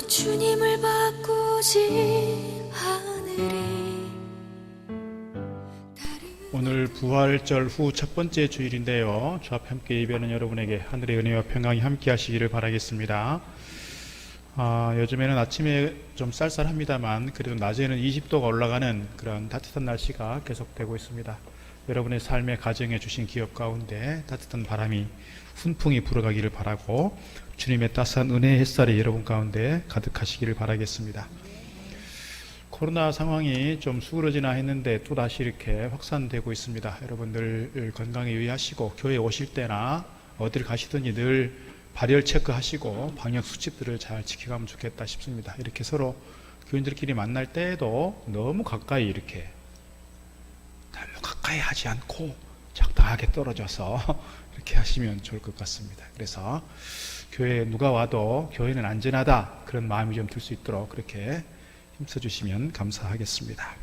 주님을 바꾸지 않으리. 오늘 부활절 후 첫 번째 주일인데요. 주 앞에 함께 예배하는 여러분에게 하늘의 은혜와 평강이 함께 하시기를 바라겠습니다. 요즘에는 아침에 좀 쌀쌀합니다만 그래도 낮에는 20도가 올라가는 그런 따뜻한 날씨가 계속되고 있습니다. 여러분의 삶의 가정에 주신 기업 가운데 따뜻한 바람이 훈풍이 불어가기를 바라고 주님의 따스한 은혜의 햇살이 여러분 가운데 가득하시기를 바라겠습니다. 코로나 상황이 좀 수그러지나 했는데 또다시 이렇게 확산되고 있습니다. 여러분들 건강에 유의하시고 교회 오실 때나 어딜 가시든지 늘 발열 체크하시고 방역 수칙들을 잘 지켜가면 좋겠다 싶습니다. 이렇게 서로 교인들끼리 만날 때에도 너무 가까이 하지 않고 적당하게 떨어져서 이렇게 하시면 좋을 것 같습니다. 그래서 교회에 누가 와도 교회는 안전하다 그런 마음이 좀 들 수 있도록 그렇게 힘써주시면 감사하겠습니다.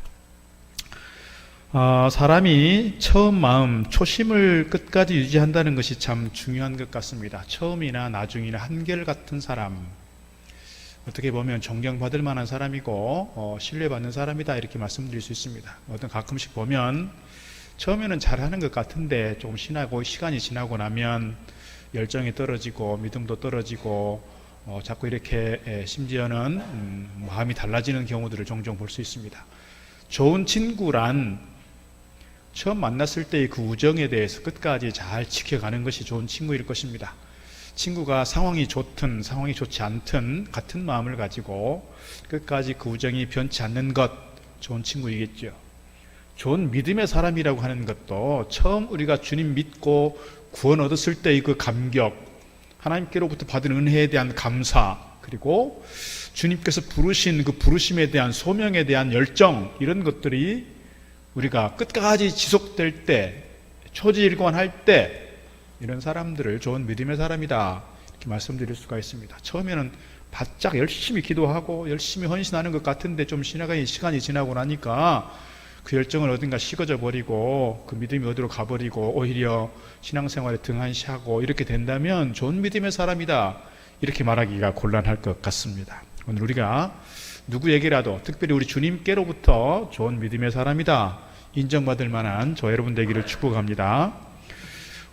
사람이 처음 마음, 초심을 끝까지 유지한다는 것이 참 중요한 것 같습니다. 처음이나 나중이나 한결같은 사람, 어떻게 보면 존경받을 만한 사람이고 신뢰받는 사람이다 이렇게 말씀드릴 수 있습니다. 가끔씩 보면 처음에는 잘하는 것 같은데 조금 시간이 지나고 나면 열정이 떨어지고 믿음도 떨어지고 자꾸 이렇게 심지어는 마음이 달라지는 경우들을 종종 볼 수 있습니다. 좋은 친구란 처음 만났을 때의 그 우정에 대해서 끝까지 잘 지켜가는 것이 좋은 친구일 것입니다. 친구가 상황이 좋든 상황이 좋지 않든 같은 마음을 가지고 끝까지 그 우정이 변치 않는 것 좋은 친구이겠죠. 좋은 믿음의 사람이라고 하는 것도 처음 우리가 주님 믿고 구원 얻었을 때의 그 감격, 하나님께로부터 받은 은혜에 대한 감사, 그리고 주님께서 부르신 그 부르심에 대한 소명에 대한 열정, 이런 것들이 우리가 끝까지 지속될 때, 초지일관할 때 이런 사람들을 좋은 믿음의 사람이다 이렇게 말씀드릴 수가 있습니다. 처음에는 바짝 열심히 기도하고 열심히 헌신하는 것 같은데 좀 시간이 지나고 나니까 그 열정을 어딘가 식어져 버리고 그 믿음이 어디로 가버리고 오히려 신앙생활에 등한시하고 이렇게 된다면 좋은 믿음의 사람이다 이렇게 말하기가 곤란할 것 같습니다. 오늘 우리가 누구에게라도 특별히 우리 주님께로부터 좋은 믿음의 사람이다 인정받을 만한 저 여러분 되기를 축복합니다.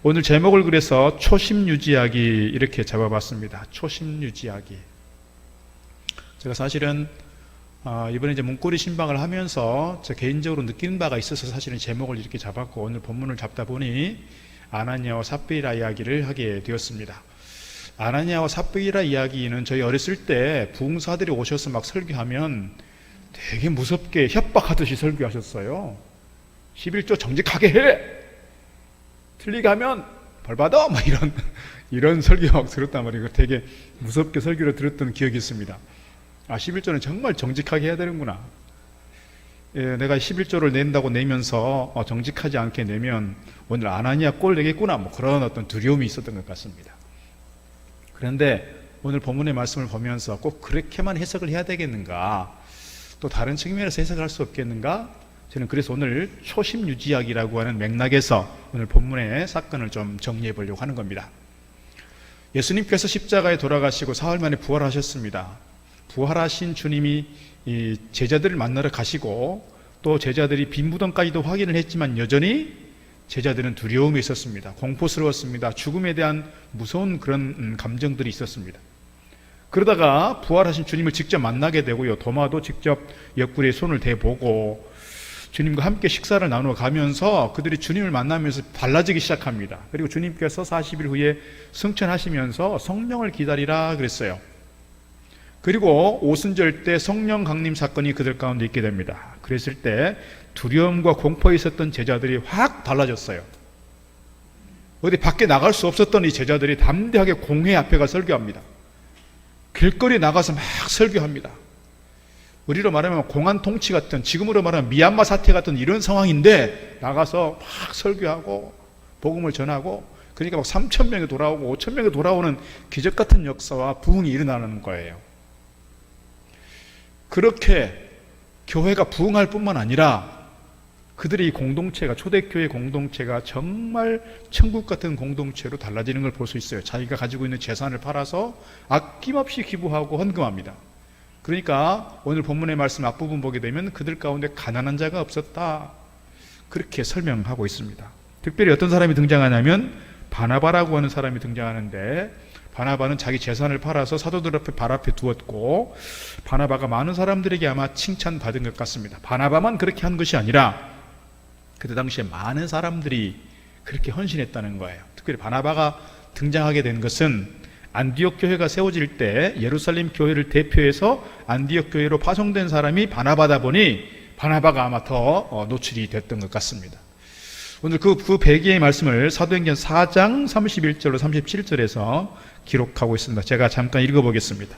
오늘 제목을 그래서 초심 유지하기 이렇게 잡아봤습니다. 초심 유지하기. 제가 사실은 이번에 이제 문고리 신방을 하면서 저 개인적으로 느끼는 바가 있어서 사실은 제목을 이렇게 잡았고 오늘 본문을 잡다 보니 아나니아와 삽비라 이야기를 하게 되었습니다. 아나니아와 삽비라 이야기는 저희 어렸을 때 부흥사들이 오셔서 막 설교하면 되게 무섭게 협박하듯이 설교하셨어요. 11조 정직하게 해! 틀리게 하면 벌 받아! 막 이런 설교 막 들었단 말이에요. 되게 무섭게 설교를 들었던 기억이 있습니다. 11조는 정말 정직하게 해야 되는구나. 내가 11조를 낸다고 내면서 정직하지 않게 내면 오늘 아나니아 꼴 되겠구나. 뭐 그런 어떤 두려움이 있었던 것 같습니다. 그런데 오늘 본문의 말씀을 보면서 꼭 그렇게만 해석을 해야 되겠는가? 또 다른 측면에서 해석을 할 수 없겠는가? 저는 그래서 오늘 초심 유지하기라고 하는 맥락에서 오늘 본문의 사건을 좀 정리해 보려고 하는 겁니다. 예수님께서 십자가에 돌아가시고 사흘 만에 부활하셨습니다. 부활하신 주님이 이 제자들을 만나러 가시고 또 제자들이 빈 무덤까지도 확인을 했지만 여전히 제자들은 두려움이 있었습니다. 공포스러웠습니다. 죽음에 대한 무서운 그런 감정들이 있었습니다. 그러다가 부활하신 주님을 직접 만나게 되고요. 도마도 직접 옆구리에 손을 대보고 주님과 함께 식사를 나누어 가면서 그들이 주님을 만나면서 달라지기 시작합니다. 그리고 주님께서 40일 후에 승천하시면서 성령을 기다리라 그랬어요. 그리고 오순절 때 성령 강림 사건이 그들 가운데 있게 됩니다. 그랬을 때 두려움과 공포에 있었던 제자들이 확 달라졌어요. 어디 밖에 나갈 수 없었던 이 제자들이 담대하게 공회 앞에 가 설교합니다. 길거리 나가서 막 설교합니다. 우리로 말하면 공안 통치 같은, 지금으로 말하면 미얀마 사태 같은 이런 상황인데 나가서 막 설교하고 복음을 전하고, 그러니까 막 3,000명이 돌아오고 5,000명이 돌아오는 기적 같은 역사와 부흥이 일어나는 거예요. 그렇게 교회가 부흥할 뿐만 아니라 그들의 공동체가, 초대교회 공동체가 정말 천국 같은 공동체로 달라지는 걸 볼 수 있어요. 자기가 가지고 있는 재산을 팔아서 아낌없이 기부하고 헌금합니다. 그러니까 오늘 본문의 말씀 앞부분 보게 되면 그들 가운데 가난한 자가 없었다, 그렇게 설명하고 있습니다. 특별히 어떤 사람이 등장하냐면 바나바라고 하는 사람이 등장하는데, 바나바는 자기 재산을 팔아서 사도들 앞에 발 앞에 두었고, 바나바가 많은 사람들에게 아마 칭찬받은 것 같습니다. 바나바만 그렇게 한 것이 아니라 그때 당시에 많은 사람들이 그렇게 헌신했다는 거예요. 특별히 바나바가 등장하게 된 것은 안디옥 교회가 세워질 때 예루살렘 교회를 대표해서 안디옥 교회로 파송된 사람이 바나바다 보니 바나바가 아마 더 노출이 됐던 것 같습니다. 오늘 그 배기의 말씀을 사도행전 4장 31절로 37절에서 기록하고 있습니다. 제가 잠깐 읽어보겠습니다.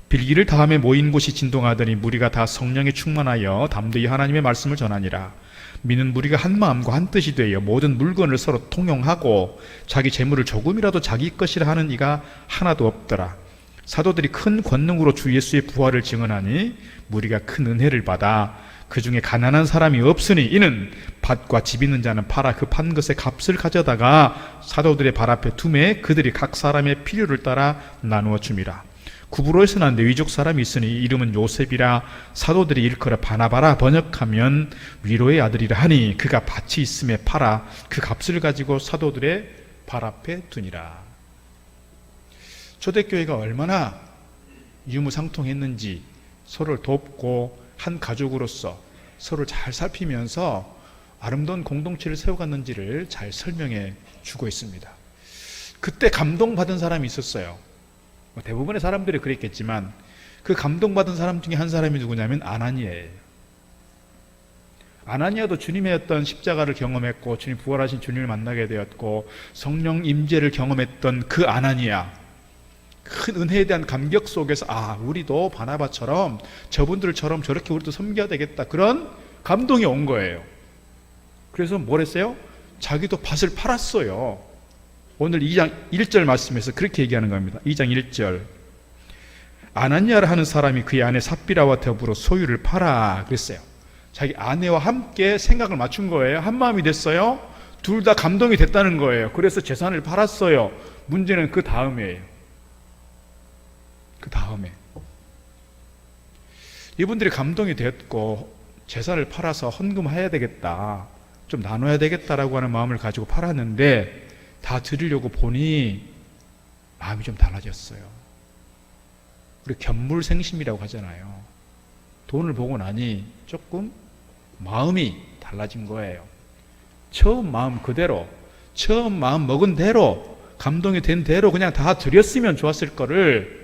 빌기를 다음에 모인 곳이 진동하더니 무리가 다 성령에 충만하여 담대히 하나님의 말씀을 전하니라. 믿는 무리가 한 마음과 한 뜻이 되어 모든 물건을 서로 통용하고 자기 재물을 조금이라도 자기 것이라 하는 이가 하나도 없더라. 사도들이 큰 권능으로 주 예수의 부활을 증언하니 무리가 큰 은혜를 받아 그 중에 가난한 사람이 없으니 이는 밭과 집 있는 자는 팔아 그 판 것의 값을 가져다가 사도들의 발 앞에 두매 그들이 각 사람의 필요를 따라 나누어 줌이라. 구브로에서 난 레위족 사람이 있으니 이름은 요셉이라. 사도들이 일컬어 바나바라 번역하면 위로의 아들이라 하니 그가 밭이 있음에 팔아 그 값을 가지고 사도들의 발 앞에 두니라. 초대교회가 얼마나 유무상통했는지 서로를 돕고 한 가족으로서 서로를 잘 살피면서 아름다운 공동체를 세워갔는지를 잘 설명해 주고 있습니다. 그때 감동받은 사람이 있었어요. 대부분의 사람들이 그랬겠지만 그 감동받은 사람 중에 한 사람이 누구냐면 아나니아예요. 아나니아도 주님의 어떤 십자가를 경험했고 주님 부활하신 주님을 만나게 되었고 성령 임재를 경험했던 그 아나니아, 큰 은혜에 대한 감격 속에서 우리도 바나바처럼 저분들처럼 저렇게 우리도 섬겨야 되겠다, 그런 감동이 온 거예요. 그래서 뭘 했어요? 자기도 밭을 팔았어요. 오늘 2장 1절 말씀에서 그렇게 얘기하는 겁니다. 2장 1절 아나니아라 하는 사람이 그의 아내 삽비라와 더불어 소유를 팔아 그랬어요. 자기 아내와 함께 생각을 맞춘 거예요. 한 마음이 됐어요. 둘 다 감동이 됐다는 거예요. 그래서 재산을 팔았어요. 문제는 그 다음이에요. 그 다음에 이분들이 감동이 됐고 재산을 팔아서 헌금해야 되겠다, 좀 나눠야 되겠다라고 하는 마음을 가지고 팔았는데 다 드리려고 보니 마음이 좀 달라졌어요. 우리 견물생심이라고 하잖아요. 돈을 보고 나니 조금 마음이 달라진 거예요. 처음 마음 그대로, 처음 마음 먹은 대로, 감동이 된 대로 그냥 다 드렸으면 좋았을 거를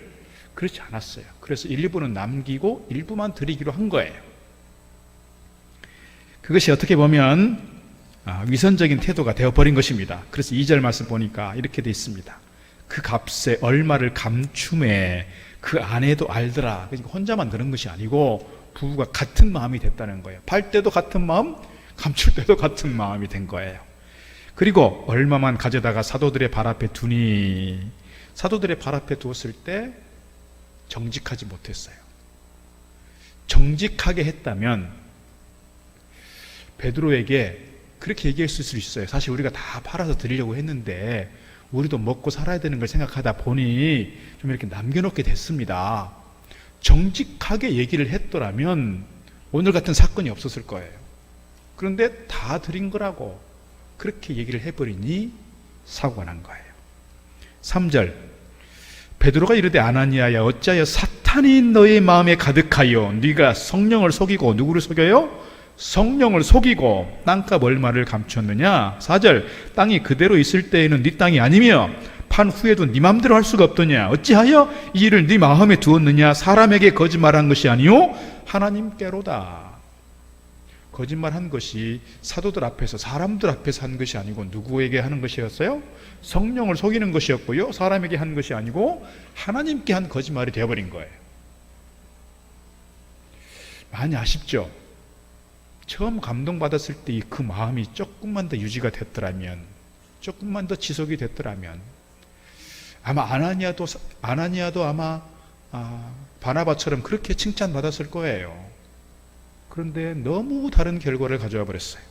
그렇지 않았어요. 그래서 일부는 남기고 일부만 드리기로 한 거예요. 그것이 어떻게 보면 위선적인 태도가 되어버린 것입니다. 그래서 2절 말씀 보니까 이렇게 되어 있습니다. 그 값에 얼마를 감춤해 그 아내도 알더라. 그러니까 혼자만 그런 것이 아니고 부부가 같은 마음이 됐다는 거예요. 팔 때도 같은 마음, 감출 때도 같은 마음이 된 거예요. 그리고 얼마만 가져다가 사도들의 발 앞에 두니, 사도들의 발 앞에 두었을 때 정직하지 못했어요. 정직하게 했다면 베드로에게 그렇게 얘기했을 수 있어요. 사실 우리가 다 팔아서 드리려고 했는데 우리도 먹고 살아야 되는 걸 생각하다 보니 좀 이렇게 남겨놓게 됐습니다. 정직하게 얘기를 했더라면 오늘 같은 사건이 없었을 거예요. 그런데 다 드린 거라고 그렇게 얘기를 해버리니 사고가 난 거예요. 3절 베드로가 이르되 아나니아야 어찌하여 사탄이 너의 마음에 가득하여 네가 성령을 속이고, 누구를 속여요? 성령을 속이고 땅값 얼마를 감추었느냐. 4절 땅이 그대로 있을 때에는 네 땅이 아니며 판 후에도 네 마음대로 할 수가 없더냐. 어찌하여 이 일을 네 마음에 두었느냐. 사람에게 거짓말한 것이 아니요 하나님께로다. 거짓말한 것이 사도들 앞에서, 사람들 앞에서 한 것이 아니고 누구에게 하는 것이었어요? 성령을 속이는 것이었고요, 사람에게 한 것이 아니고 하나님께 한 거짓말이 되어버린 거예요. 많이 아쉽죠? 처음 감동받았을 때 그 마음이 조금만 더 유지가 됐더라면, 조금만 더 지속이 됐더라면 아마 아나니아도 아마 바나바처럼 그렇게 칭찬받았을 거예요. 그런데 너무 다른 결과를 가져와 버렸어요.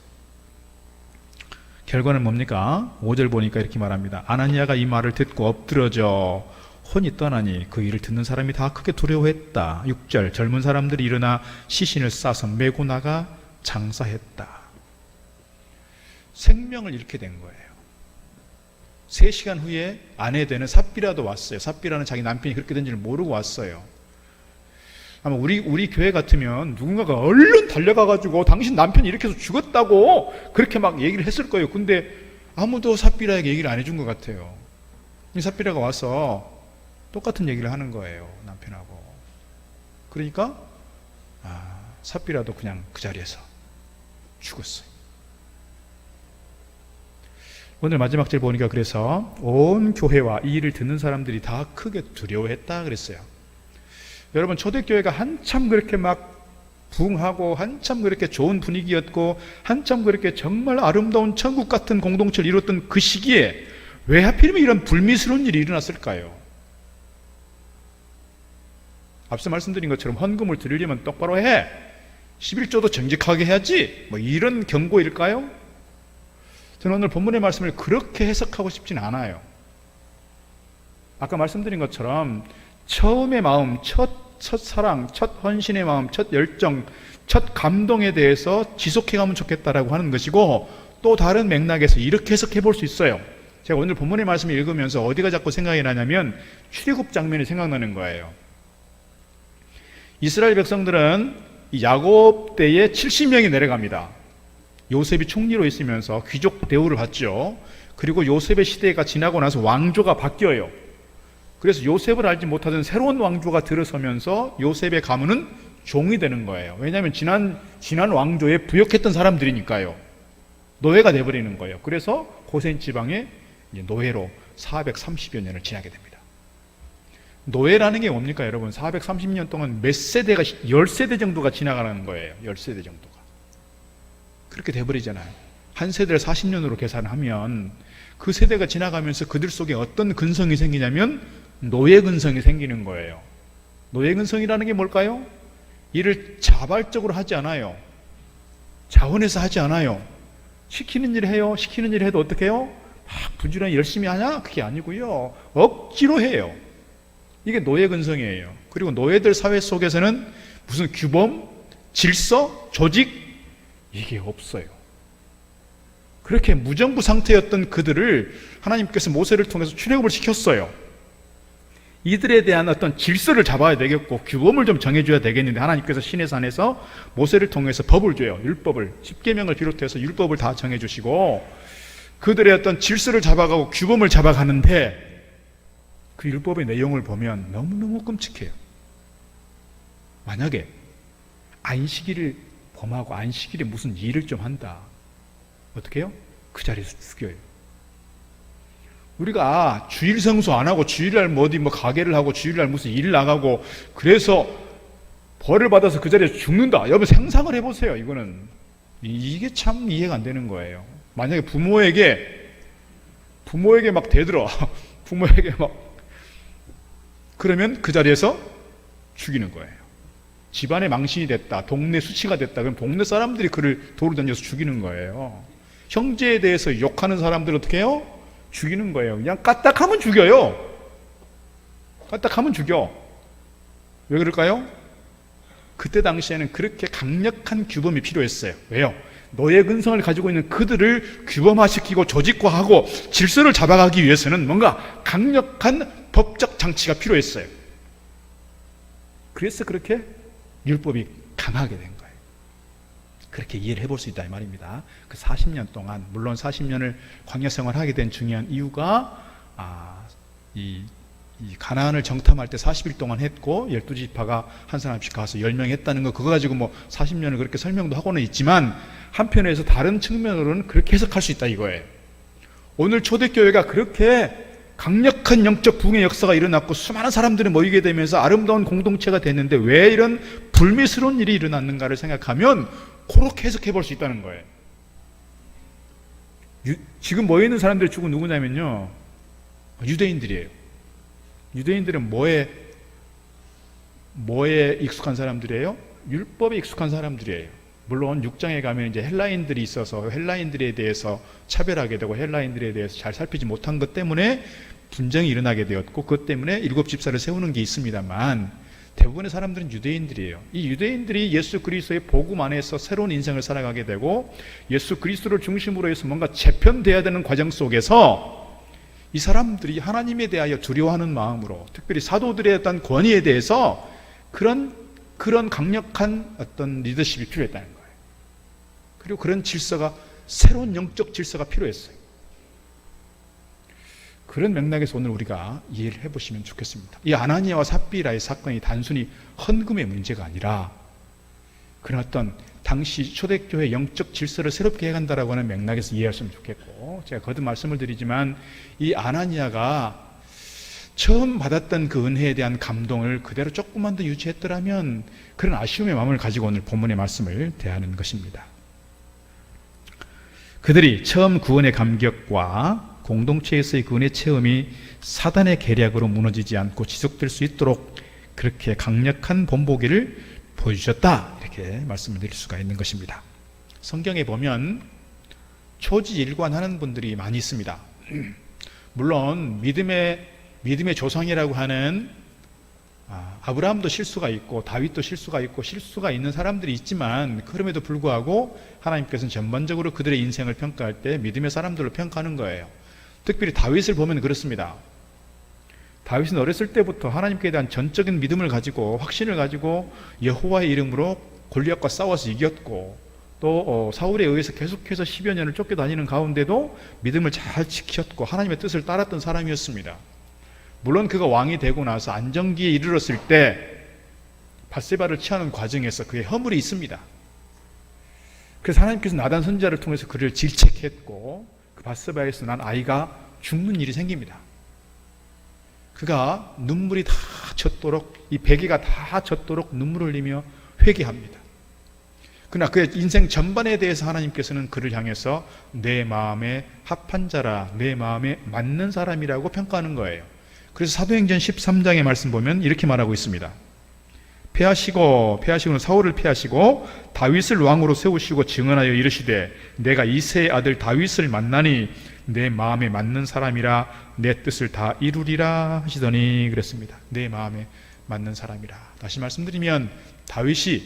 결과는 뭡니까? 5절 보니까 이렇게 말합니다. 아나니아가 이 말을 듣고 엎드러져 혼이 떠나니 그 일을 듣는 사람이 다 크게 두려워했다. 6절 젊은 사람들이 일어나 시신을 싸서 메고 나가 장사했다. 생명을 잃게 된 거예요. 3시간 후에 아내 되는 삽비라도 왔어요. 삽비라는 자기 남편이 그렇게 된 줄 모르고 왔어요. 아마 우리 교회 같으면 누군가가 얼른 달려가가지고 당신 남편이 이렇게 해서 죽었다고 그렇게 막 얘기를 했을 거예요. 근데 아무도 삽비라에게 얘기를 안 해준 것 같아요. 이 삽비라가 와서 똑같은 얘기를 하는 거예요, 남편하고. 그러니까 삽비라도 그냥 그 자리에서 죽었어요. 오늘 마지막 절 보니까 그래서 온 교회와 이 일을 듣는 사람들이 다 크게 두려워했다 그랬어요. 여러분, 초대교회가 한참 그렇게 막 부흥하고 한참 그렇게 좋은 분위기였고 한참 그렇게 정말 아름다운 천국 같은 공동체를 이뤘던 그 시기에 왜 하필이면 이런 불미스러운 일이 일어났을까요? 앞서 말씀드린 것처럼 헌금을 드리려면 똑바로 해, 11조도 정직하게 해야지, 뭐 이런 경고일까요? 저는 오늘 본문의 말씀을 그렇게 해석하고 싶진 않아요. 아까 말씀드린 것처럼 처음의 마음, 첫 사랑, 첫 헌신의 마음, 첫 열정, 첫 감동에 대해서 지속해가면 좋겠다라고 하는 것이고, 또 다른 맥락에서 이렇게 해석해 볼 수 있어요. 제가 오늘 본문의 말씀을 읽으면서 어디가 자꾸 생각이 나냐면 출애굽 장면이 생각나는 거예요. 이스라엘 백성들은 이 야곱 때에 70명이 내려갑니다. 요셉이 총리로 있으면서 귀족 대우를 받죠. 그리고 요셉의 시대가 지나고 나서 왕조가 바뀌어요. 그래서 요셉을 알지 못하던 새로운 왕조가 들어서면서 요셉의 가문은 종이 되는 거예요. 왜냐하면 지난 왕조에 부역했던 사람들이니까요. 노예가 돼버리는 거예요. 그래서 고센 지방에 노예로 430여 년을 지나게 됩니다. 노예라는 게 뭡니까 여러분? 430년 동안 몇 세대가, 10세대 정도가 지나가는 거예요. 10세대 정도가. 그렇게 돼버리잖아요. 한 세대를 40년으로 계산하면 그 세대가 지나가면서 그들 속에 어떤 근성이 생기냐면 노예 근성이 생기는 거예요. 노예 근성이라는 게 뭘까요? 일을 자발적으로 하지 않아요. 자원해서 하지 않아요. 시키는 일 해요. 시키는 일 해도 어떻게 해요? 부지런히 열심히 하냐? 그게 아니고요. 억지로 해요. 이게 노예 근성이에요. 그리고 노예들 사회 속에서는 무슨 규범, 질서, 조직 이게 없어요. 그렇게 무정부 상태였던 그들을 하나님께서 모세를 통해서 출애굽을 시켰어요. 이들에 대한 어떤 질서를 잡아야 되겠고 규범을 좀 정해줘야 되겠는데 하나님께서 시내산에서 모세를 통해서 법을 줘요. 율법을, 십계명을 비롯해서 율법을 다 정해주시고 그들의 어떤 질서를 잡아가고 규범을 잡아가는데 그 율법의 내용을 보면 너무너무 끔찍해요. 만약에 안식일을 범하고 안식일에 무슨 일을 좀 한다. 어떻게 해요? 그 자리에서 죽여요. 우리가 주일 성수 안 하고 주일날 어디 가게를 하고 주일날 무슨 일 나가고 그래서 벌을 받아서 그 자리에서 죽는다. 여러분 상상을 해보세요. 이게 참 이해가 안 되는 거예요. 만약에 부모에게 막 대들어. 부모에게 그러면 그 자리에서 죽이는 거예요. 집안의 망신이 됐다. 동네 수치가 됐다. 그럼 동네 사람들이 그를 돌을 던져서 죽이는 거예요. 형제에 대해서 욕하는 사람들 어떻게 해요? 죽이는 거예요. 그냥 까딱하면 죽여요. 까딱하면 죽여. 왜 그럴까요? 그때 당시에는 그렇게 강력한 규범이 필요했어요. 왜요? 노예 근성을 가지고 있는 그들을 규범화시키고 조직화하고 질서를 잡아가기 위해서는 뭔가 강력한 법적 장치가 필요했어요. 그래서 그렇게 율법이 강하게 된 거예요. 그렇게 이해를 해볼 수 있다 이 말입니다. 그 40년 동안, 물론 40년을 광야 생활하게 된 중요한 이유가 이 가나안을 정탐할 때 40일 동안 했고 12지파가 한 사람씩 가서 10명 했다는 거 그거 가지고 40년을 그렇게 설명도 하고는 있지만 한편에서 다른 측면으로는 그렇게 해석할 수 있다 이거예요. 오늘 초대교회가 그렇게 강력한 영적 부흥의 역사가 일어났고 수많은 사람들이 모이게 되면서 아름다운 공동체가 됐는데 왜 이런 불미스러운 일이 일어났는가를 생각하면 그렇게 해석해 볼 수 있다는 거예요. 지금 모여있는 사람들이 주고 누구냐면요, 유대인들이에요. 유대인들은 뭐에 익숙한 사람들이에요? 율법에 익숙한 사람들이에요. 물론 6장에 가면 이제 헬라인들이 있어서 헬라인들에 대해서 차별하게 되고 헬라인들에 대해서 잘 살피지 못한 것 때문에 분쟁이 일어나게 되었고 그것 때문에 7집사를 세우는 게 있습니다만 대부분의 사람들은 유대인들이에요. 이 유대인들이 예수 그리스도의 복음 안에서 새로운 인생을 살아가게 되고 예수 그리스도를 중심으로 해서 뭔가 재편돼야 되는 과정 속에서 이 사람들이 하나님에 대하여 두려워하는 마음으로, 특별히 사도들의 어떤 권위에 대해서 그런 강력한 어떤 리더십이 필요했다는 거예요. 그리고 그런 질서가, 새로운 영적 질서가 필요했어요. 그런 맥락에서 오늘 우리가 이해를 해보시면 좋겠습니다. 이 아나니아와 삽비라의 사건이 단순히 헌금의 문제가 아니라 그런 어떤 당시 초대교회 영적 질서를 새롭게 해간다라고 하는 맥락에서 이해하시면 좋겠고, 제가 거듭 말씀을 드리지만 이 아나니아가 처음 받았던 그 은혜에 대한 감동을 그대로 조금만 더 유지했더라면 그런 아쉬움의 마음을 가지고 오늘 본문의 말씀을 대하는 것입니다. 그들이 처음 구원의 감격과 공동체에서의 그 은혜 체험이 사단의 계략으로 무너지지 않고 지속될 수 있도록 그렇게 강력한 본보기를 보여주셨다, 이렇게 말씀을 드릴 수가 있는 것입니다. 성경에 보면 초지일관하는 분들이 많이 있습니다. 물론 믿음의 조상이라고 하는 아브라함도 실수가 있고 다윗도 실수가 있고 실수가 있는 사람들이 있지만, 그럼에도 불구하고 하나님께서는 전반적으로 그들의 인생을 평가할 때 믿음의 사람들로 평가하는 거예요. 특별히 다윗을 보면 그렇습니다. 다윗은 어렸을 때부터 하나님께 대한 전적인 믿음을 가지고 확신을 가지고 여호와의 이름으로 골리앗과 싸워서 이겼고, 또 사울에 의해서 계속해서 10여 년을 쫓겨다니는 가운데도 믿음을 잘 지켰고 하나님의 뜻을 따랐던 사람이었습니다. 물론 그가 왕이 되고 나서 안정기에 이르렀을 때 밧세바를 취하는 과정에서 그의 허물이 있습니다. 그래서 하나님께서 나단 선지자를 통해서 그를 질책했고 그 밧세바에서 난 아이가 죽는 일이 생깁니다. 그가 눈물이 다 젖도록, 이 베개가 다 젖도록 눈물을 흘리며 회개합니다. 그러나 그의 인생 전반에 대해서 하나님께서는 그를 향해서 내 마음에 합한 자라, 내 마음에 맞는 사람이라고 평가하는 거예요. 그래서 사도행전 13장의 말씀 보면 이렇게 말하고 있습니다. 패하시고는 사울을 패하시고 다윗을 왕으로 세우시고 증언하여 이르시되 내가 이새의 아들 다윗을 만나니 내 마음에 맞는 사람이라 내 뜻을 다 이루리라 하시더니 그랬습니다. 내 마음에 맞는 사람이라. 다시 말씀드리면 다윗이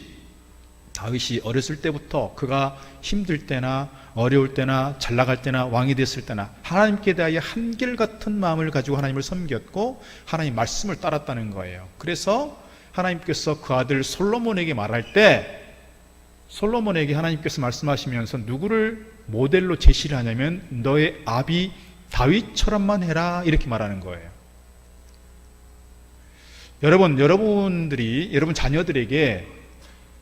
어렸을 때부터 그가 힘들 때나 어려울 때나 잘 나갈 때나 왕이 됐을 때나 하나님께 대하여 한결같은 마음을 가지고 하나님을 섬겼고 하나님 말씀을 따랐다는 거예요. 그래서 하나님께서 그 아들 솔로몬에게 말할 때, 솔로몬에게 하나님께서 말씀하시면서 누구를 모델로 제시를 하냐면 너의 아비 다윗처럼만 해라, 이렇게 말하는 거예요. 여러분들이 여러분 자녀들에게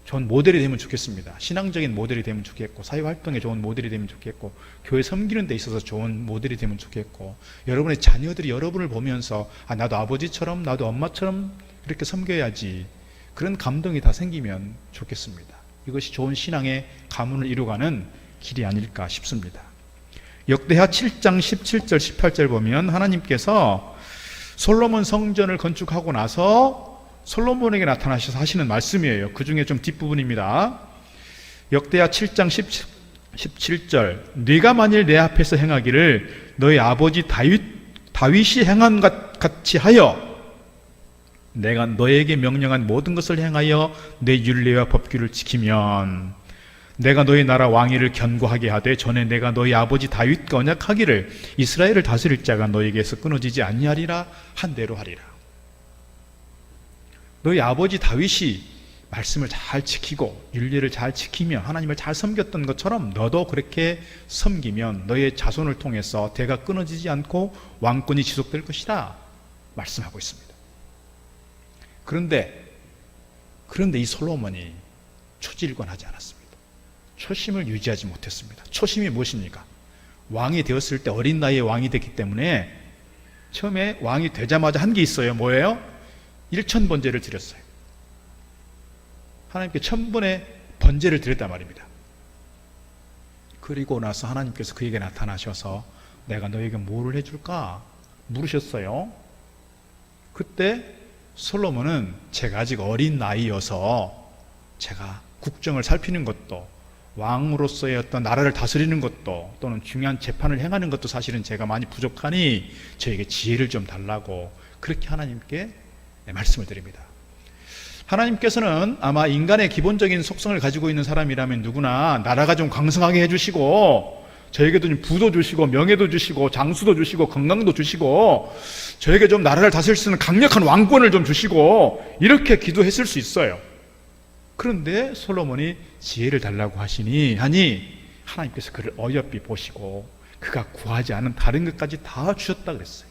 좋은 모델이 되면 좋겠습니다. 신앙적인 모델이 되면 좋겠고, 사회활동에 좋은 모델이 되면 좋겠고, 교회 섬기는 데 있어서 좋은 모델이 되면 좋겠고, 여러분의 자녀들이 여러분을 보면서 나도 아버지처럼 나도 엄마처럼 이렇게 섬겨야지, 그런 감동이 다 생기면 좋겠습니다. 이것이 좋은 신앙의 가문을 이루어가는 길이 아닐까 싶습니다. 역대하 7장 17절 18절 보면 하나님께서 솔로몬 성전을 건축하고 나서 솔로몬에게 나타나셔서 하시는 말씀이에요. 그 중에 좀 뒷부분입니다. 역대하 7장 17절 네가 만일 내 앞에서 행하기를 너희 아버지 다윗이 행한 것 같이 하여 내가 너에게 명령한 모든 것을 행하여 내 율례와 법규를 지키면 내가 너희 나라 왕위를 견고하게 하되 전에 내가 너희 아버지 다윗과 언약하기를 이스라엘을 다스릴 자가 너에게서 끊어지지 아니하리라 한 대로 하리라. 너희 아버지 다윗이 말씀을 잘 지키고 율례를 잘 지키며 하나님을 잘 섬겼던 것처럼 너도 그렇게 섬기면 너의 자손을 통해서 대가 끊어지지 않고 왕권이 지속될 것이다 말씀하고 있습니다. 그런데 이 솔로몬이 초지일관하지 않았습니다. 초심을 유지하지 못했습니다. 초심이 무엇입니까? 왕이 되었을 때 어린 나이에 왕이 됐기 때문에 처음에 왕이 되자마자 한 게 있어요. 뭐예요? 일천번제를 드렸어요. 하나님께 1000번의 번제를 드렸단 말입니다. 그리고 나서 하나님께서 그에게 나타나셔서 내가 너에게 뭐를 해줄까? 물으셨어요. 그때 솔로몬은 제가 아직 어린 나이여서 제가 국정을 살피는 것도 왕으로서의 어떤 나라를 다스리는 것도 또는 중요한 재판을 행하는 것도 사실은 제가 많이 부족하니 저에게 지혜를 좀 달라고 그렇게 하나님께 말씀을 드립니다. 하나님께서는 아마 인간의 기본적인 속성을 가지고 있는 사람이라면 누구나 나라가 좀 강성하게 해주시고 저에게도 좀 부도 주시고 명예도 주시고 장수도 주시고 건강도 주시고 저에게 좀 나라를 다스릴 수 있는 강력한 왕권을 좀 주시고 이렇게 기도했을 수 있어요. 그런데 솔로몬이 지혜를 달라고 하시니 하나님께서 그를 어여삐 보시고 그가 구하지 않은 다른 것까지 다 주셨다 그랬어요.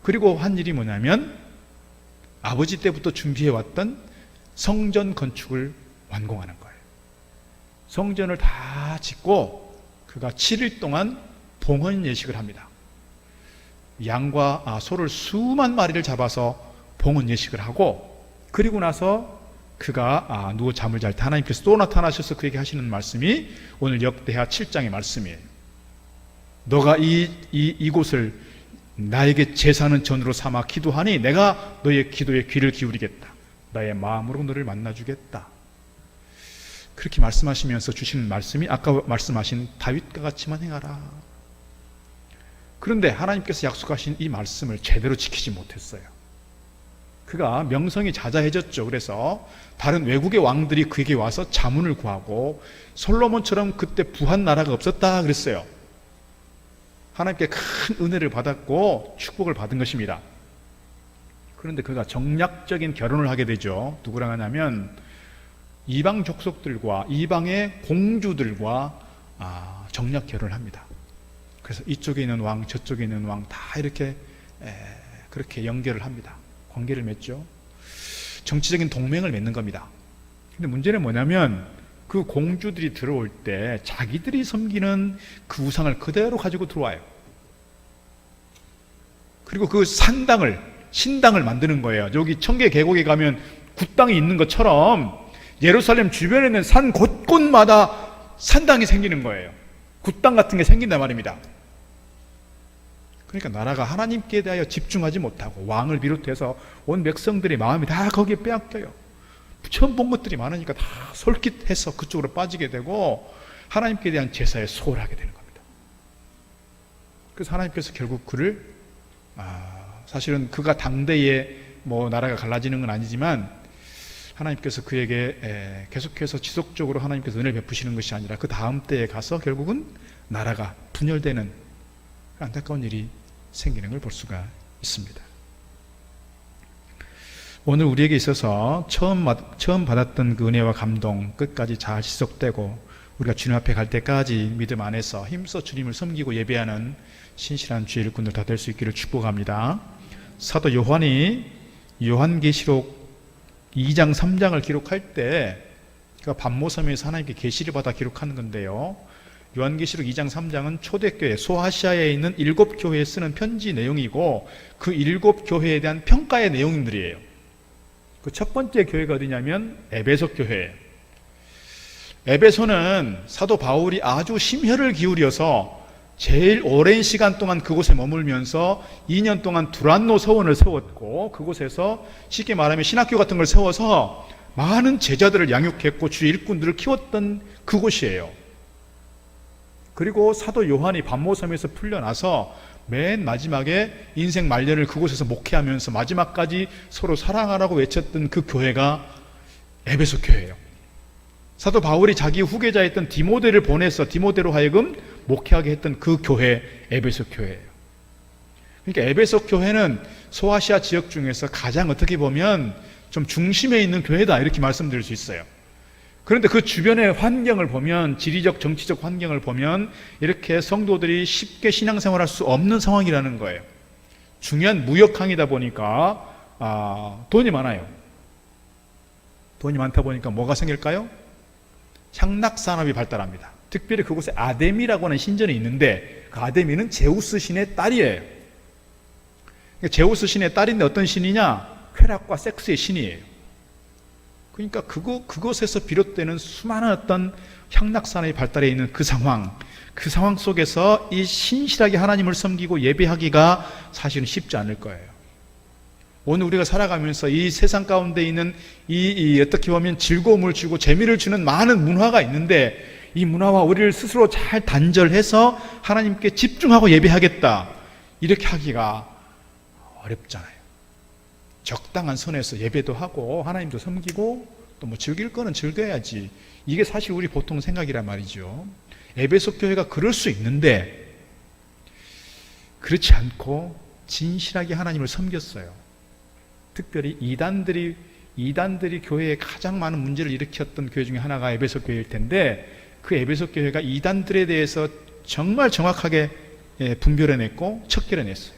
그리고 한 일이 뭐냐면 아버지 때부터 준비해왔던 성전 건축을 완공하는 거예요. 성전을 다 짓고 그가 7일 동안 봉헌 예식을 합니다. 양과 소를 수만 마리를 잡아서 봉헌 예식을 하고 그리고 나서 그가 누워 잠을 잘 때 하나님께서 또 나타나셔서 그에게 하시는 말씀이 오늘 역대하 7장의 말씀이에요. 너가 이곳을 나에게 제사는 전으로 삼아 기도하니 내가 너의 기도에 귀를 기울이겠다. 나의 마음으로 너를 만나주겠다. 그렇게 말씀하시면서 주시는 말씀이 아까 말씀하신 다윗과 같이만 행하라. 그런데 하나님께서 약속하신 이 말씀을 제대로 지키지 못했어요. 그가 명성이 자자해졌죠. 그래서 다른 외국의 왕들이 그에게 와서 자문을 구하고 솔로몬처럼 그때 부한 나라가 없었다 그랬어요. 하나님께 큰 은혜를 받았고 축복을 받은 것입니다. 그런데 그가 정략적인 결혼을 하게 되죠. 누구랑 하냐면 이방 족속들과 이방의 공주들과 정략 결혼을 합니다. 그래서 이쪽에 있는 왕 저쪽에 있는 왕 다 이렇게 그렇게 연결을 합니다. 관계를 맺죠. 정치적인 동맹을 맺는 겁니다. 근데 문제는 뭐냐면 그 공주들이 들어올 때 자기들이 섬기는 그 우상을 그대로 가지고 들어와요. 그리고 그 신당을 만드는 거예요. 여기 청계 계곡에 가면 굿당이 있는 것처럼 예루살렘 주변에 있는 산 곳곳마다 산당이 생기는 거예요. 굿당 같은 게 생긴단 말입니다. 그러니까 나라가 하나님께 대하여 집중하지 못하고 왕을 비롯해서 온 백성들의 마음이 다 거기에 빼앗겨요. 처음 본 것들이 많으니까 다 솔깃해서 그쪽으로 빠지게 되고 하나님께 대한 제사에 소홀하게 되는 겁니다. 그래서 하나님께서 결국 그를 사실은 그가 당대에 나라가 갈라지는 건 아니지만 하나님께서 그에게 계속해서 지속적으로 하나님께서 은혜를 베푸시는 것이 아니라 그 다음 때에 가서 결국은 나라가 분열되는 안타까운 일이 생기는 걸 볼 수가 있습니다. 오늘 우리에게 있어서 처음 받았던 그 은혜와 감동 끝까지 잘 지속되고 우리가 주님 앞에 갈 때까지 믿음 안에서 힘써 주님을 섬기고 예배하는 신실한 주의 일꾼들 다 될 수 있기를 축복합니다. 사도 요한이 요한계시록 2장 3장을 기록할 때 그가 반모섬에서 하나님께 계시를 받아 기록하는 건데요. 요한계시록 2장 3장은 초대교회 소아시아에 있는 7교회에 쓰는 편지 내용이고 그 7교회에 대한 평가의 내용들이에요. 그 첫 번째 교회가 어디냐면 에베소 교회예요. 에베소는 사도 바울이 아주 심혈을 기울여서 제일 오랜 시간 동안 그곳에 머물면서 2년 동안 두란노 서원을 세웠고 그곳에서 쉽게 말하면 신학교 같은 걸 세워서 많은 제자들을 양육했고 주의 일꾼들을 키웠던 그곳이에요. 그리고 사도 요한이 반모섬에서 풀려나서 맨 마지막에 인생 말년을 그곳에서 목회하면서 마지막까지 서로 사랑하라고 외쳤던 그 교회가 에베소 교회예요. 사도 바울이 자기 후계자였던 디모데를 보내서 디모데로 하여금 목회하게 했던 그 교회 에베소 교회예요. 그러니까 에베소 교회는 소아시아 지역 중에서 가장 어떻게 보면 좀 중심에 있는 교회다 이렇게 말씀드릴 수 있어요. 그런데 그 주변의 환경을 보면 지리적 정치적 환경을 보면 이렇게 성도들이 쉽게 신앙생활할 수 없는 상황이라는 거예요. 중요한 무역항이다 보니까 돈이 많아요. 돈이 많다 보니까 뭐가 생길까요? 향락산업이 발달합니다. 특별히 그곳에 아데미라고 하는 신전이 있는데 그 아데미는 제우스 신의 딸이에요. 제우스 신의 딸인데 어떤 신이냐? 쾌락과 섹스의 신이에요. 그러니까 그곳에서 비롯되는 수많은 어떤 향락산업이 발달해 있는 그 상황 속에서 이 신실하게 하나님을 섬기고 예배하기가 사실은 쉽지 않을 거예요. 오늘 우리가 살아가면서 이 세상 가운데 있는 이 어떻게 보면 즐거움을 주고 재미를 주는 많은 문화가 있는데, 이 문화와 우리를 스스로 잘 단절해서 하나님께 집중하고 예배하겠다, 이렇게 하기가 어렵잖아요. 적당한 선에서 예배도 하고 하나님도 섬기고 또 뭐 즐길 거는 즐겨야지, 이게 사실 우리 보통 생각이란 말이죠. 에베소 교회가 그럴 수 있는데 그렇지 않고 진실하게 하나님을 섬겼어요. 특별히 이단들이 교회에 가장 많은 문제를 일으켰던 교회 중에 하나가 에베소 교회일 텐데, 그 에베소 교회가 이단들에 대해서 정말 정확하게 분별해냈고 척결해냈어요.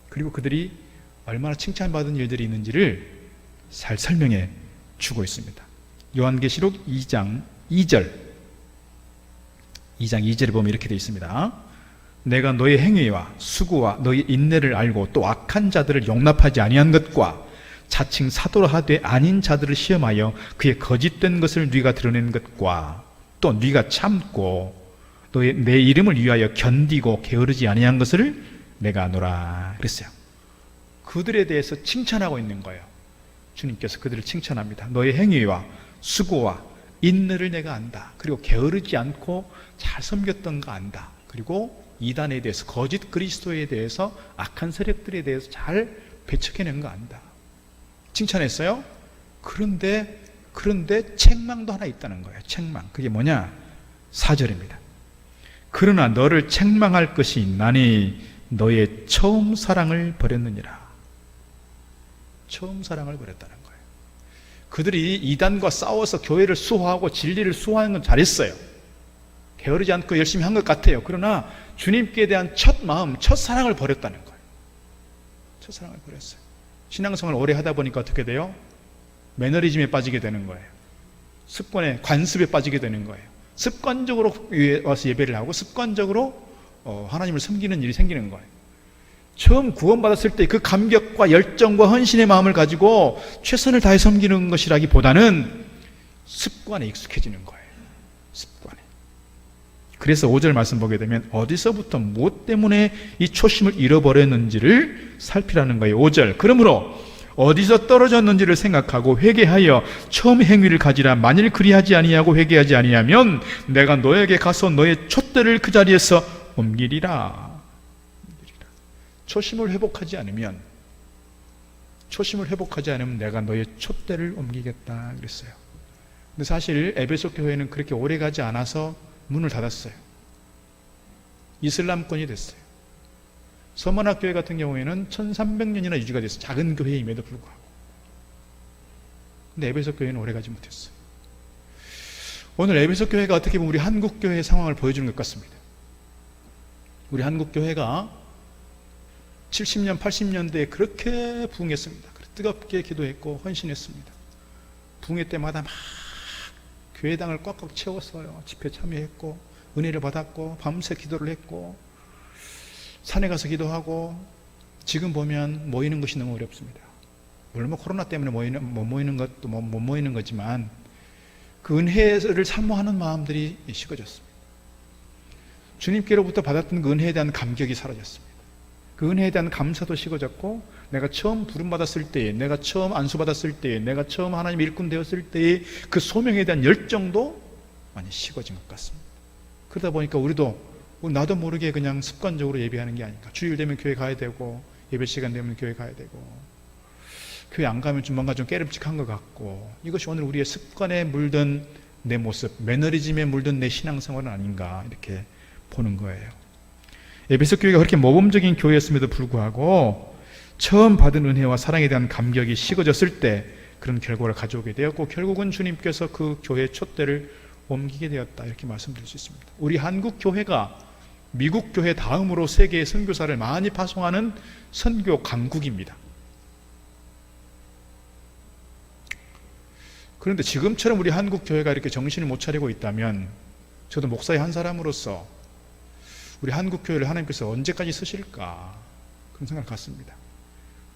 그리고 그들이 얼마나 칭찬받은 일들이 있는지를 잘 설명해 주고 있습니다. 요한계시록 2장 2절에 보면 이렇게 되어 있습니다. 내가 너의 행위와 수고와 너의 인내를 알고 또 악한 자들을 용납하지 아니한 것과 자칭 사도라 하되 아닌 자들을 시험하여 그의 거짓된 것을 네가 드러낸 것과 또 네가 참고 내 이름을 위하여 견디고 게으르지 아니한 것을 내가 아노라 그랬어요. 그들에 대해서 칭찬하고 있는 거예요. 주님께서 그들을 칭찬합니다. 너의 행위와 수고와 인내를 내가 안다. 그리고 게으르지 않고 잘 섬겼던 거 안다. 그리고 이단에 대해서, 거짓 그리스도에 대해서, 악한 세력들에 대해서 잘 배척해낸 거 안다. 칭찬했어요. 그런데 책망도 하나 있다는 거예요. 책망. 그게 뭐냐? 4절입니다. 그러나 너를 책망할 것이 있나니 너의 처음 사랑을 버렸느니라. 처음 사랑을 버렸다는 거예요. 그들이 이단과 싸워서 교회를 수호하고 진리를 수호하는 건 잘했어요. 게으르지 않고 열심히 한 것 같아요. 그러나 주님께 대한 첫 마음, 첫 사랑을 버렸다는 거예요. 첫 사랑을 버렸어요. 신앙생활을 오래 하다 보니까 어떻게 돼요? 매너리즘에 빠지게 되는 거예요. 습관에, 관습에 빠지게 되는 거예요. 습관적으로 와서 예배를 하고 습관적으로 하나님을 섬기는 일이 생기는 거예요. 처음 구원받았을 때 그 감격과 열정과 헌신의 마음을 가지고 최선을 다해 섬기는 것이라기보다는 습관에 익숙해지는 거예요. 습관에. 그래서 5절 말씀 보게 되면 어디서부터 무엇 때문에 이 초심을 잃어버렸는지를 살피라는 거예요. 5절. 그러므로 어디서 떨어졌는지를 생각하고 회개하여 처음 행위를 가지라. 만일 그리하지 아니하고 회개하지 아니하면 내가 너에게 가서 너의 촛대를 그 자리에서 옮기리라. 초심을 회복하지 않으면 내가 너의 촛대를 옮기겠다 그랬어요. 근데 사실 에베소 교회는 그렇게 오래 가지 않아서 문을 닫았어요. 이슬람권이 됐어요. 서머나 교회 같은 경우에는 1300년이나 유지가 됐어요. 작은 교회임에도 불구하고. 근데 에베소 교회는 오래 가지 못했어요. 오늘 에베소 교회가 어떻게 보면 우리 한국 교회의 상황을 보여주는 것 같습니다. 우리 한국 교회가 70년, 80년대에 그렇게 부흥했습니다. 뜨겁게 기도했고 헌신했습니다. 부흥회 때마다 막 교회당을 꽉꽉 채웠어요. 집회 참여했고 은혜를 받았고 밤새 기도를 했고 산에 가서 기도하고. 지금 보면 모이는 것이 너무 어렵습니다. 물론 코로나 때문에 못 모이는 것도 못 모이는 거지만 그 은혜를 사모하는 마음들이 식어졌습니다. 주님께로부터 받았던 그 은혜에 대한 감격이 사라졌습니다. 그 은혜에 대한 감사도 식어졌고, 내가 처음 부름받았을 때에, 내가 처음 안수받았을 때에, 내가 처음 하나님 일꾼 되었을 때의 그 소명에 대한 열정도 많이 식어진 것 같습니다. 그러다 보니까 우리도 나도 모르게 그냥 습관적으로 예배하는 게 아닐까. 주일 되면 교회 가야 되고, 예배 시간 되면 교회 가야 되고, 교회 안 가면 좀 뭔가 좀 깨름칙한 것 같고, 이것이 오늘 우리의 습관에 물든 내 모습, 매너리즘에 물든 내 신앙생활은 아닌가, 이렇게 보는 거예요. 에베소 교회가 그렇게 모범적인 교회였음에도 불구하고 처음 받은 은혜와 사랑에 대한 감격이 식어졌을 때 그런 결과를 가져오게 되었고, 결국은 주님께서 그 교회의 촛대를 옮기게 되었다, 이렇게 말씀드릴 수 있습니다. 우리 한국 교회가 미국 교회 다음으로 세계에 선교사를 많이 파송하는 선교 강국입니다. 그런데 지금처럼 우리 한국 교회가 이렇게 정신을 못 차리고 있다면, 저도 목사의 한 사람으로서 우리 한국 교회를 하나님께서 언제까지 쓰실까, 그런 생각을 갖습니다.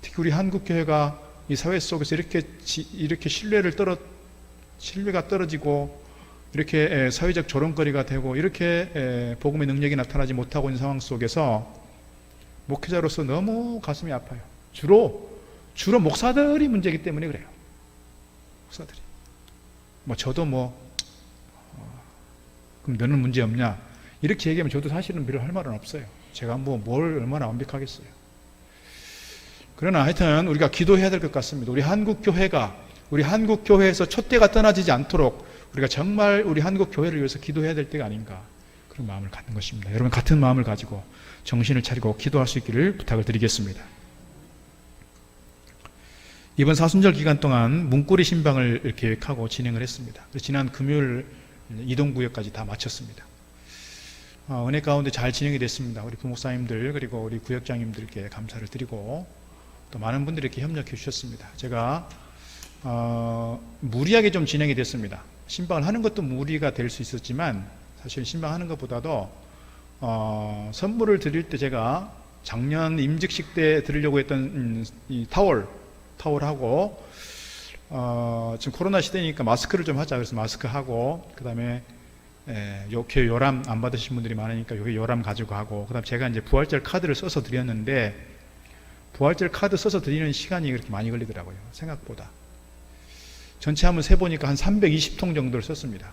특히 우리 한국 교회가 이 사회 속에서 이렇게 신뢰가 떨어지고, 이렇게 사회적 조롱거리가 되고, 이렇게 복음의 능력이 나타나지 못하고 있는 상황 속에서 목회자로서 너무 가슴이 아파요. 주로 목사들이 문제이기 때문에 그래요. 목사들이. 저도 그럼 너는 문제 없냐? 이렇게 얘기하면 저도 사실은 별로 할 말은 없어요. 제가 뭘 얼마나 완벽하겠어요. 그러나 하여튼 우리가 기도해야 될 것 같습니다. 우리 한국교회에서 촛대가 떠나지지 않도록 우리가 정말 우리 한국교회를 위해서 기도해야 될 때가 아닌가, 그런 마음을 갖는 것입니다. 여러분 같은 마음을 가지고 정신을 차리고 기도할 수 있기를 부탁을 드리겠습니다. 이번 사순절 기간 동안 문고리 신방을 계획하고 진행을 했습니다. 지난 금요일 이동구역까지 다 마쳤습니다. 은혜 가운데 잘 진행이 됐습니다. 우리 부목사님들 그리고 우리 구역장님들께 감사를 드리고 또 많은 분들이 이렇게 협력해 주셨습니다. 제가 무리하게 좀 진행이 됐습니다. 신방을 하는 것도 무리가 될 수 있었지만 사실 신방하는 것보다도 선물을 드릴 때 제가 작년 임직식 때 드리려고 했던 이 타월하고 지금 코로나 시대니까 마스크를 좀 하자 그래서 마스크하고 그 다음에 교회 요람 안 받으신 분들이 많으니까 여기 요람 가지고 하고 그 다음에 제가 이제 부활절 카드를 써서 드렸는데 부활절 카드 써서 드리는 시간이 그렇게 많이 걸리더라고요. 생각보다. 전체 한번 세보니까 한 320통 정도를 썼습니다.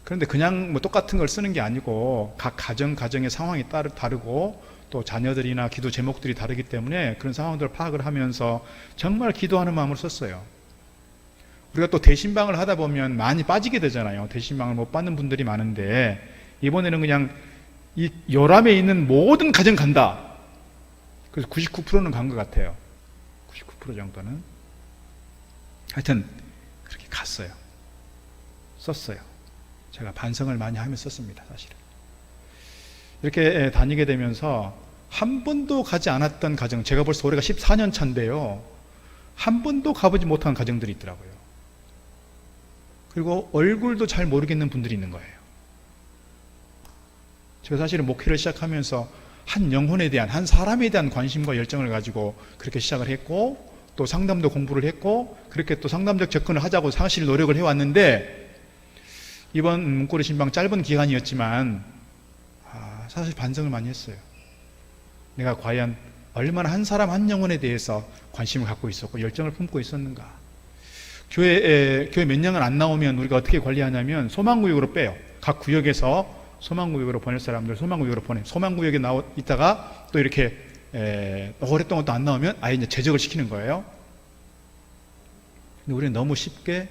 그런데 그냥 똑같은 걸 쓰는 게 아니고 각 가정의 상황이 다르고 또 자녀들이나 기도 제목들이 다르기 때문에 그런 상황들을 파악을 하면서 정말 기도하는 마음으로 썼어요. 우리가 또 대신방을 하다 보면 많이 빠지게 되잖아요. 대신방을 못 받는 분들이 많은데 이번에는 그냥 이 요람에 있는 모든 가정 간다. 그래서 99%는 간 것 같아요. 99% 정도는. 하여튼 그렇게 갔어요. 썼어요. 제가 반성을 많이 하면서 썼습니다. 사실은. 이렇게 다니게 되면서 한 번도 가지 않았던 가정, 제가 벌써 올해가 14년 차인데요. 한 번도 가보지 못한 가정들이 있더라고요. 그리고 얼굴도 잘 모르겠는 분들이 있는 거예요. 제가 사실은 목회를 시작하면서 한 영혼에 대한, 한 사람에 대한 관심과 열정을 가지고 그렇게 시작을 했고 또 상담도 공부를 했고 그렇게 또 상담적 접근을 하자고 사실 노력을 해왔는데 이번 문고리 신방 짧은 기간이었지만 사실 반성을 많이 했어요. 내가 과연 얼마나 한 사람 한 영혼에 대해서 관심을 갖고 있었고 열정을 품고 있었는가. 교회 몇 년을 안 나오면 우리가 어떻게 관리하냐면 소망구역으로 빼요. 각 구역에서 소망구역으로 보낼 사람들 소망구역으로 보내. 소망구역에 있다가 또 이렇게 오랫동안 또 안 나오면 아예 이제 제적을 시키는 거예요. 근데 우리는 너무 쉽게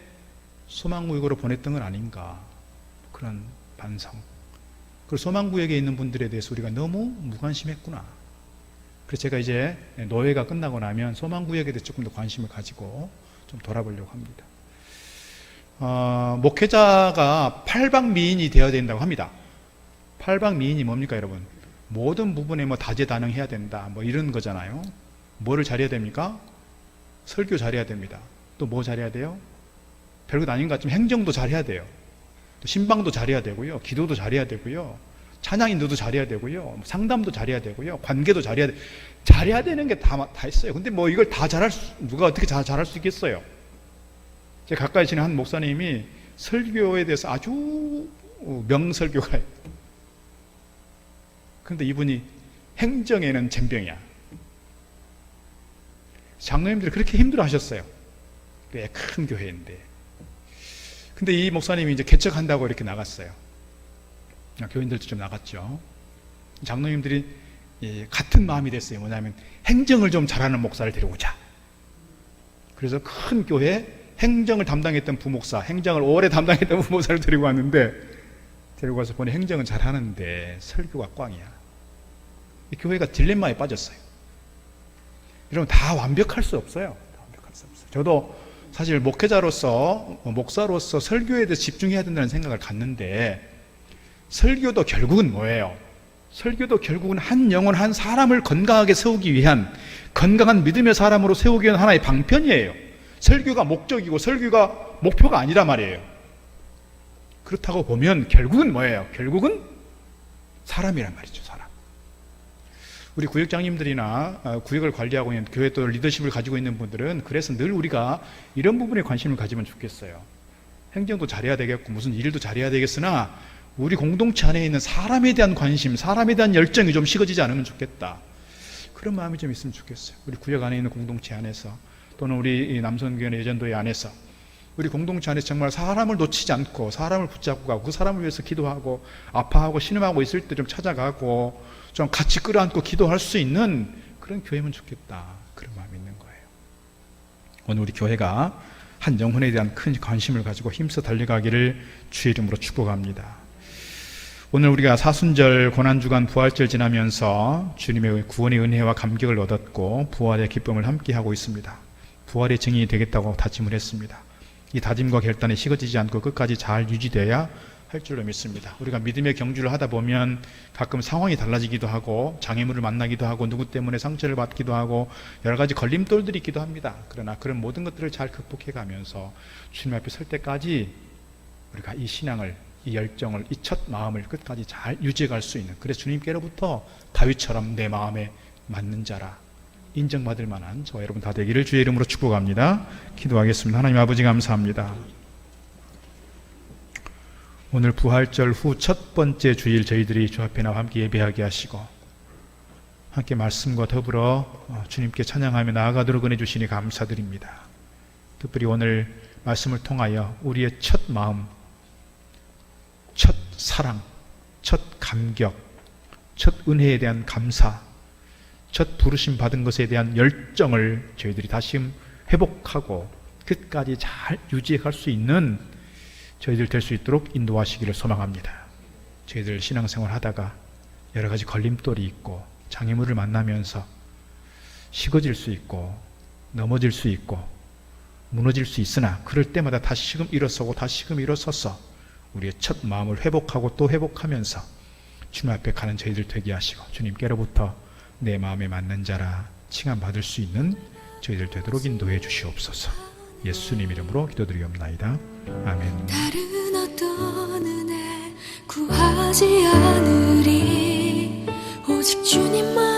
소망구역으로 보냈던 건 아닌가. 그런 반성. 그리고 소망구역에 있는 분들에 대해서 우리가 너무 무관심했구나. 그래서 제가 이제 노예가 끝나고 나면 소망구역에 대해서 조금 더 관심을 가지고 좀 돌아보려고 합니다. 목회자가 팔방미인이 되어야 된다고 합니다. 팔방미인이 뭡니까 여러분? 모든 부분에 다재다능해야 된다 이런 거잖아요. 뭐를 잘해야 됩니까? 설교 잘해야 됩니다. 또 뭐 잘해야 돼요? 별것 아닌 것 같지만 행정도 잘해야 돼요. 또 신방도 잘해야 되고요. 기도도 잘해야 되고요. 찬양 인도도 잘해야 되고요. 상담도 잘해야 되고요. 관계도 잘해야 돼. 잘해야 되는 게 다 있어요. 근데 이걸 다 누가 어떻게 잘할 수 있겠어요? 제가 가까이 지낸 한 목사님이 설교에 대해서 아주 명설교가예요. 그런데 이분이 행정에는 젬병이야. 장로님들이 그렇게 힘들어 하셨어요. 꽤 큰 교회인데. 근데 이 목사님이 이제 개척한다고 이렇게 나갔어요. 교인들도 좀 나갔죠. 장로님들이 같은 마음이 됐어요. 뭐냐면 행정을 좀 잘하는 목사를 데려오자. 그래서 큰 교회 행정을 담당했던 부목사, 행정을 오래 담당했던 부목사를 데리고 왔는데 데리고 와서 보니 행정은 잘하는데 설교가 꽝이야. 이 교회가 딜레마에 빠졌어요. 여러분 다 완벽할 수 없어요. 다 완벽할 수 없어요. 저도 사실 목사로서 설교에 대해서 집중해야 된다는 생각을 갖는데 설교도 결국은 뭐예요? 설교도 결국은 한 영혼, 한 사람을 건강하게 세우기 위한 건강한 믿음의 사람으로 세우기 위한 하나의 방편이에요. 설교가 목적이고 설교가 목표가 아니란 말이에요. 그렇다고 보면 결국은 뭐예요? 결국은 사람이란 말이죠. 사람. 우리 구역장님들이나 구역을 관리하고 있는 교회 또 리더십을 가지고 있는 분들은 그래서 늘 우리가 이런 부분에 관심을 가지면 좋겠어요. 행정도 잘해야 되겠고 무슨 일도 잘해야 되겠으나 우리 공동체 안에 있는 사람에 대한 관심, 사람에 대한 열정이 좀 식어지지 않으면 좋겠다. 그런 마음이 좀 있으면 좋겠어요. 우리 구역 안에 있는 공동체 안에서, 또는 우리 이 남성교회 예전도회 안에서, 우리 공동체 안에서 정말 사람을 놓치지 않고 사람을 붙잡고 가고, 그 사람을 위해서 기도하고 아파하고 신음하고 있을 때 좀 찾아가고 좀 같이 끌어안고 기도할 수 있는 그런 교회면 좋겠다, 그런 마음이 있는 거예요. 오늘 우리 교회가 한 영혼에 대한 큰 관심을 가지고 힘써 달려가기를 주의 이름으로 축복합니다. 오늘 우리가 사순절, 고난주간, 부활절 지나면서 주님의 구원의 은혜와 감격을 얻었고 부활의 기쁨을 함께하고 있습니다. 부활의 증인이 되겠다고 다짐을 했습니다. 이 다짐과 결단이 식어지지 않고 끝까지 잘 유지되어야 할 줄로 믿습니다. 우리가 믿음의 경주를 하다 보면 가끔 상황이 달라지기도 하고 장애물을 만나기도 하고 누구 때문에 상처를 받기도 하고 여러 가지 걸림돌들이 있기도 합니다. 그러나 그런 모든 것들을 잘 극복해 가면서 주님 앞에 설 때까지 우리가 이 신앙을, 이 열정을, 이 첫 마음을 끝까지 잘 유지해 갈 수 있는, 그래서 주님께로부터 다윗처럼 내 마음에 맞는 자라 인정받을 만한 저와 여러분 다 되기를 주의 이름으로 축복합니다. 기도하겠습니다. 하나님 아버지 감사합니다. 오늘 부활절 후 첫 번째 주일 저희들이 주 앞에 나와 함께 예배하게 하시고 함께 말씀과 더불어 주님께 찬양하며 나아가도록 은혜 주시니 감사드립니다. 특별히 오늘 말씀을 통하여 우리의 첫 마음, 첫 사랑, 첫 감격, 첫 은혜에 대한 감사, 첫 부르심 받은 것에 대한 열정을 저희들이 다시 회복하고 끝까지 잘 유지해 갈 수 있는 저희들 될 수 있도록 인도하시기를 소망합니다. 저희들 신앙생활 하다가 여러 가지 걸림돌이 있고 장애물을 만나면서 식어질 수 있고 넘어질 수 있고 무너질 수 있으나 그럴 때마다 다시금 일어서고 다시금 일어서서 우리의 첫 마음을 회복하고 또 회복하면서 주님 앞에 가는 저희들 되게 하시고 주님께로부터 내 마음에 맞는 자라 칭함받을 수 있는 저희들 되도록 인도해 주시옵소서. 예수님 이름으로 기도드리옵나이다. 아멘. 다른 어떤 은혜 구하지 않으리 오직 주님만